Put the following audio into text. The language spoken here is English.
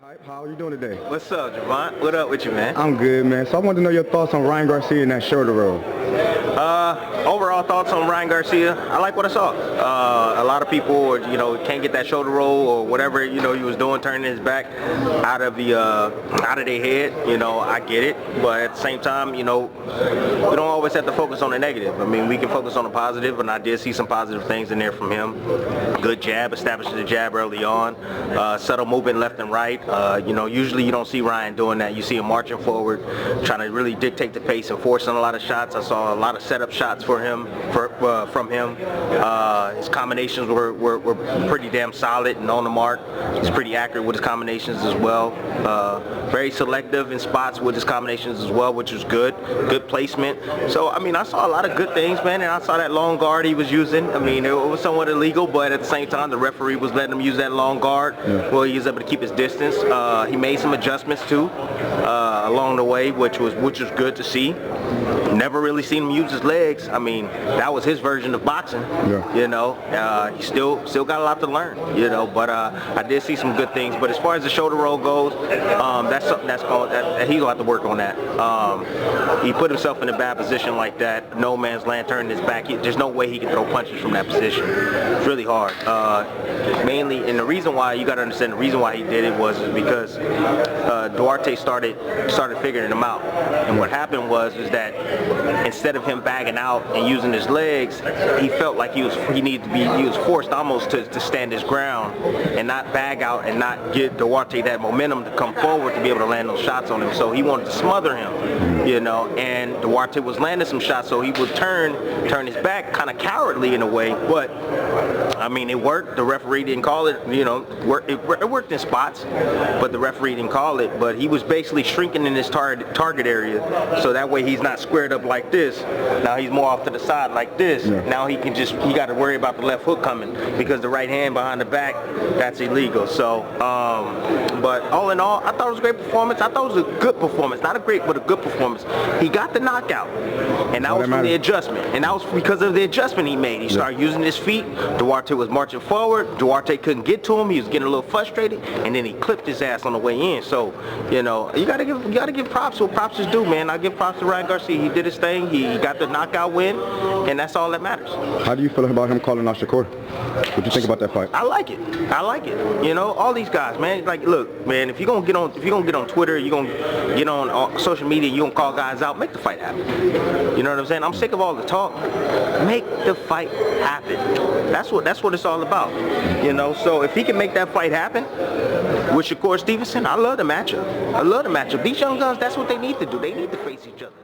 How are you doing today? What's up, Javon? What up with you, man? I'm good, man. So I wanted to know your thoughts on Ryan Garcia in that shoulder roll. Overall thoughts on Ryan Garcia, I like what I saw. A lot of people, can't get that shoulder roll or whatever, he was doing, turning his back out of their head. I get it, but at the same time, we don't always have to focus on the negative. I mean, we can focus on the positive, and I did see some positive things in there from him. Good jab, establishing the jab early on, subtle movement left and right. Usually you don't see Ryan doing that. You see him marching forward, trying to really dictate the pace and forcing a lot of shots. I saw a lot of setup shots from him. His combinations were pretty damn solid and on the mark. He's pretty accurate with his combinations as well. Very selective in spots with his combinations as well, which was good. Good placement. So, I mean, I saw a lot of good things, man, and I saw that long guard he was using. I mean, it was somewhat illegal, but at the same time, the referee was letting him use that long guard. Yeah. Well, he was able to keep his distance. He made some adjustments, too, along the way, which was good to see. Never really seen him use his legs. I mean, that was his version of boxing. Yeah. He still got a lot to learn. But I did see some good things. But as far as the shoulder roll goes, that's something he's gonna have to work on that. He put himself in a bad position like that. No man's land, turning his back. There's no way he can throw punches from that position. It's really hard. Mainly, and the reason why you got to understand the reason why he did it was because Duarte started figuring him out. And what happened was that instead of him bagging out and using his legs, he felt like he was forced almost to stand his ground and not bag out and not give Duarte that momentum to come forward to be able to land those shots on him. So he wanted to smother him, and Duarte was landing some shots, so he would turn his back kind of cowardly in a way, but I mean, it worked. The referee didn't call it, it worked in spots, but the referee didn't call it. But he was basically shrinking in his target area, so that way he's not squared up like this. Now he's more off to the side like this. Yeah. Now he got to worry about the left hook coming, because the right hand behind the back, that's illegal. So, but all in all, I thought it was a great performance. I thought it was a good performance. Not a great, but a good performance. He got the knockout, and that was from the adjustment. And that was because of the adjustment he made. He started using his feet. Duarte was marching forward. Duarte couldn't get to him. He was getting a little frustrated, and then he clipped his ass on the way in. So, you gotta give props to what props is due, man. I give props to Ryan Garcia. He did his thing. He got the knockout win, and that's all that matters. How do you feel about him calling out Shakur? What do you think about that fight? I like it. All these guys, man. Like, look, man. If you're gonna get on Twitter, you're gonna get on social media, you're gonna call guys out. Make the fight happen. You know what I'm saying? I'm sick of all the talk. Make the fight happen. That's what it's all about. So if he can make that fight happen with Shakur Stevenson, I love the matchup. These young guns, that's what they need to do. They need to face each other.